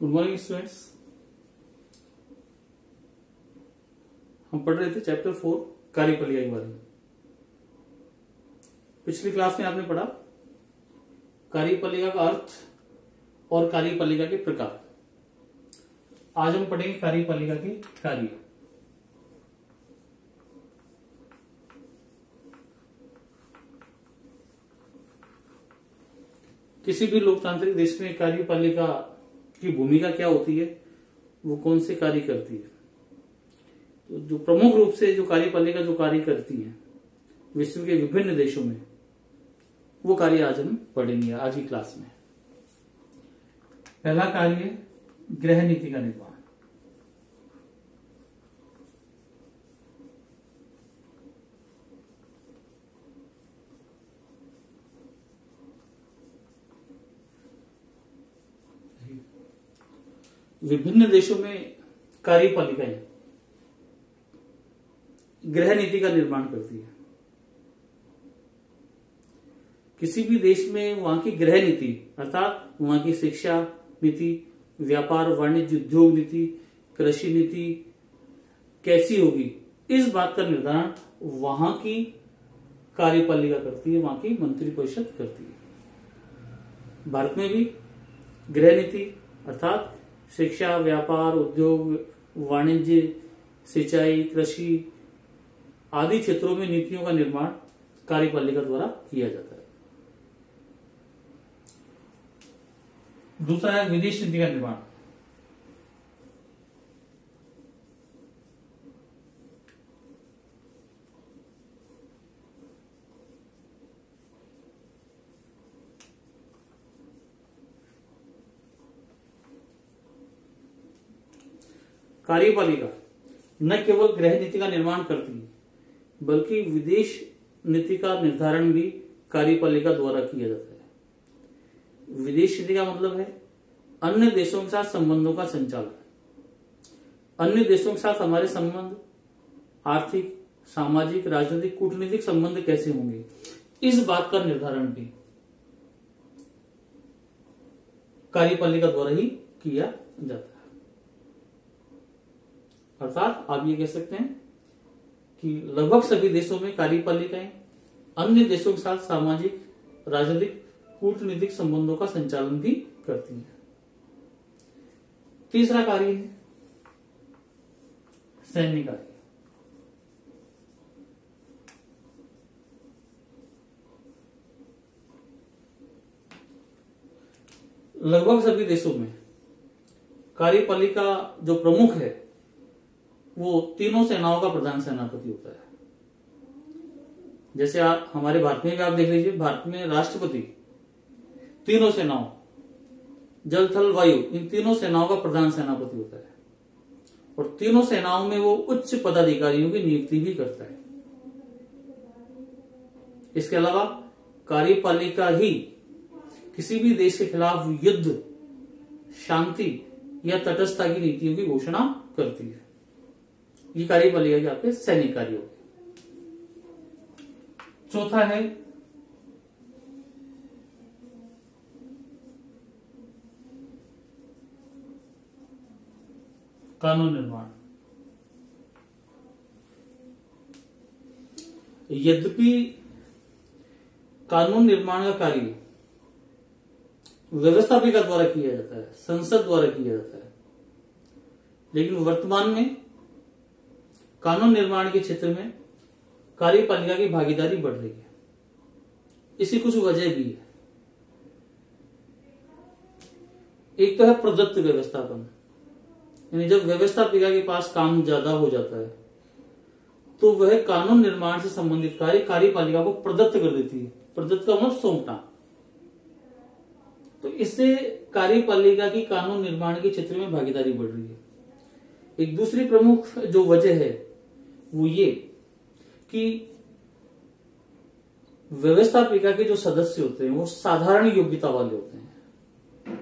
Good morning students. हम पढ़ रहे थे चैप्टर 4 कार्यपालिका के बारे में। पिछली क्लास में आपने पढ़ा कार्यपालिका का अर्थ और कार्यपालिका के प्रकार। आज हम पढ़ेंगे कार्यपालिका के कार्य। किसी भी लोकतांत्रिक देश में कार्यपालिका की भूमिका क्या होती है, वो कौन से कार्य करती है। तो जो प्रमुख रूप से जो कार्यपालिका जो कार्य करती है विश्व के विभिन्न देशों में, वो कार्य आज हम पढ़ेंगे आज की क्लास में। पहला कार्य है गृह नीति का निर्माण। विभिन्न देशों में कार्यपालिकाएं गृह नीति का निर्माण करती है। किसी भी देश में वहां की गृह नीति अर्थात वहां की शिक्षा नीति, व्यापार वाणिज्य उद्योग नीति, कृषि नीति कैसी होगी, इस बात का निर्धारण वहां की कार्यपालिका करती है, वहां की मंत्रिपरिषद करती है। भारत में भी गृह नीति अर्थात शिक्षा, व्यापार, उद्योग, वाणिज्य, सिंचाई, कृषि आदि क्षेत्रों में नीतियों का निर्माण कार्यपालिका द्वारा किया जाता है। दूसरा है विदेश नीति का निर्माण। कार्यपालिका न केवल गृह नीति का निर्माण करती है बल्कि विदेश नीति का निर्धारण भी कार्यपालिका द्वारा किया जाता है। विदेश नीति का मतलब है अन्य देशों के साथ संबंधों का संचालन। अन्य देशों के साथ हमारे संबंध आर्थिक, सामाजिक, राजनीतिक, कूटनीतिक संबंध कैसे होंगे, इस बात का निर्धारण भी कार्यपालिका द्वारा ही किया जाता है। अर्थात आप ये कह सकते हैं कि लगभग सभी देशों में कार्यपालिकाएं अन्य देशों के साथ सामाजिक, राजनीतिक, कूटनीतिक संबंधों का संचालन भी करती हैं। तीसरा कार्य है सैन्य कार्य। लगभग सभी देशों में कार्यपालिका जो प्रमुख है वो तीनों सेनाओं का प्रधान सेनापति होता है। जैसे आप हमारे भारत में भी आप देख लीजिए, भारत में राष्ट्रपति तीनों सेनाओं जल, थल, वायु, इन तीनों सेनाओं का प्रधान सेनापति होता है और तीनों सेनाओं में वो उच्च पदाधिकारियों की नियुक्ति भी करता है। इसके अलावा कार्यपालिका ही किसी भी देश के खिलाफ युद्ध, शांति या तटस्थता की नीतियों की घोषणा करती है। ये कार्यपालिका के आपके सैनिक कार्य होते। चौथा है कानून निर्माण। यद्यपि कानून निर्माण का कार्य व्यवस्थापिका द्वारा किया जाता है, संसद द्वारा किया जाता है, लेकिन वर्तमान में कानून निर्माण के क्षेत्र में कार्यपालिका की भागीदारी बढ़ रही है। इसकी कुछ वजह भी है। एक तो है प्रदत्त व्यवस्थापन, यानी जब व्यवस्थापिका के पास काम ज्यादा हो जाता है तो वह कानून निर्माण से संबंधित कार्य कार्यपालिका को प्रदत्त कर देती है। प्रदत्त का मतलब सौंपना। तो इससे कार्यपालिका की कानून निर्माण के क्षेत्र में भागीदारी बढ़ रही है। एक दूसरी प्रमुख जो वजह है वो ये कि व्यवस्थापिका के जो सदस्य होते हैं वो साधारण योग्यता वाले होते हैं।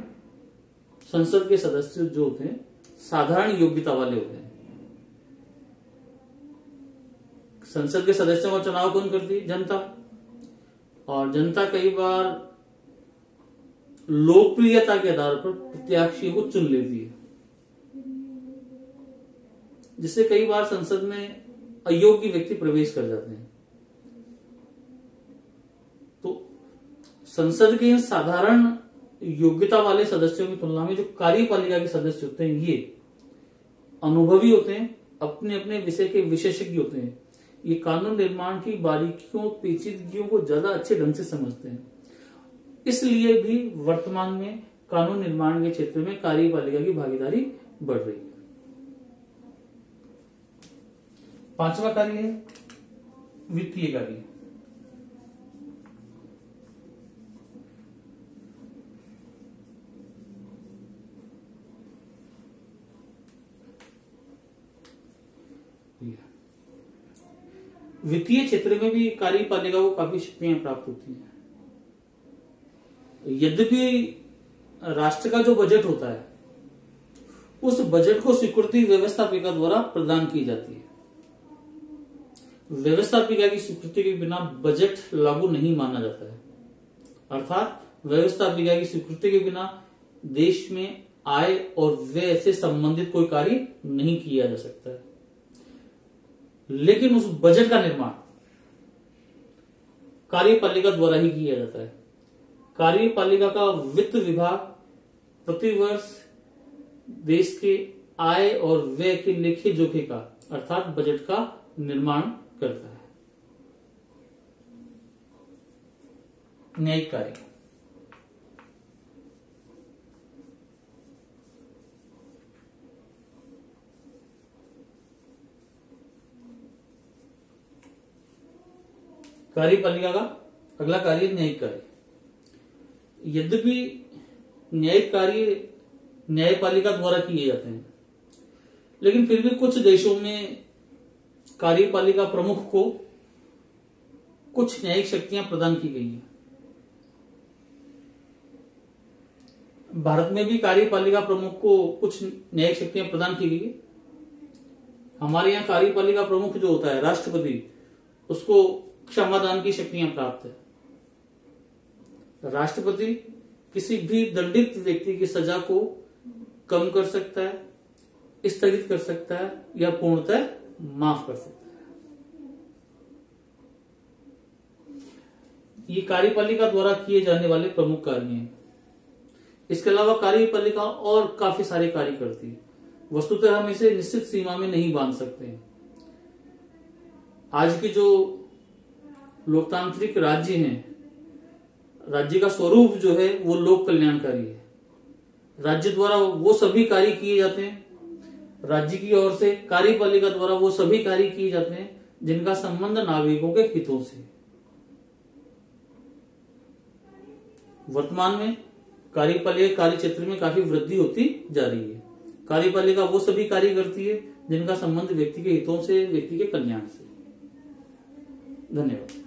संसद के सदस्य जो होते हैं साधारण योग्यता वाले होते हैं। संसद के सदस्यों का चुनाव कौन करती है? जनता। और जनता कई बार लोकप्रियता के आधार पर प्रत्याशियों को चुन लेती है, जिससे कई बार संसद में अयोग्य व्यक्ति प्रवेश कर जाते हैं। तो संसद के इन साधारण योग्यता वाले सदस्यों की तुलना में जो कार्यपालिका के सदस्य होते हैं, ये अनुभवी होते हैं, अपने अपने विषय के विशेषज्ञ होते हैं। ये कानून निर्माण की बारीकियों, पेचीदगियों को ज्यादा अच्छे ढंग से समझते हैं। इसलिए भी वर्तमान में कानून निर्माण के क्षेत्र में कार्यपालिका की भागीदारी बढ़ रही है। पांचवा कार्य है वित्तीय कार्य। वित्तीय क्षेत्र में भी कार्यपालिका को काफी शक्तियां प्राप्त होती हैं। यद्यपि राष्ट्र का जो बजट होता है, उस बजट को स्वीकृति व्यवस्थापिका द्वारा प्रदान की जाती है। व्यवस्थापिका की स्वीकृति के बिना बजट लागू नहीं माना जाता है। अर्थात व्यवस्थापिका की स्वीकृति के बिना देश में आय और व्यय से संबंधित कोई कार्य नहीं किया जा सकता है। लेकिन उस बजट का निर्माण कार्यपालिका द्वारा ही किया जाता है। कार्यपालिका का वित्त विभाग प्रतिवर्ष देश के आय और व्यय के लेखे जोखे का अर्थात बजट का निर्माण करता है। न्यायिक कार्य। कार्यपालिका का अगला कार्य न्यायिक कार्य। यद्यपि न्यायिक कार्य न्यायपालिका द्वारा किए जाते हैं, लेकिन फिर भी कुछ देशों में कार्यपालिका प्रमुख को कुछ न्यायिक शक्तियां प्रदान की गई हैं। भारत में भी कार्यपालिका प्रमुख को कुछ न्यायिक शक्तियां प्रदान की गई है। हमारे यहाँ कार्यपालिका प्रमुख जो होता है राष्ट्रपति, उसको क्षमादान की शक्तियां प्राप्त है। राष्ट्रपति किसी भी दंडित व्यक्ति की सजा को कम कर सकता है, स्थगित कर सकता है या पूर्णतः माफ कर सकता है। ये कार्यपालिका द्वारा किए जाने वाले प्रमुख कार्य हैं। इसके अलावा कार्यपालिका और काफी सारे कार्य करती है। वस्तुतः हम इसे निश्चित सीमा में नहीं बांध सकते हैं। आज के जो लोकतांत्रिक राज्य हैं, राज्य का स्वरूप जो है वो लोक कल्याणकारी है। राज्य द्वारा वो सभी कार्य किए जाते हैं, राज्य की ओर से कार्यपालिका द्वारा वो सभी कार्य किए जाते हैं जिनका संबंध नागरिकों के हितों से। वर्तमान में कार्यपालिका कार्य क्षेत्र में काफी वृद्धि होती जा रही है। कार्यपालिका वो सभी कार्य करती है जिनका संबंध व्यक्ति के हितों से, व्यक्ति के कल्याण से। धन्यवाद।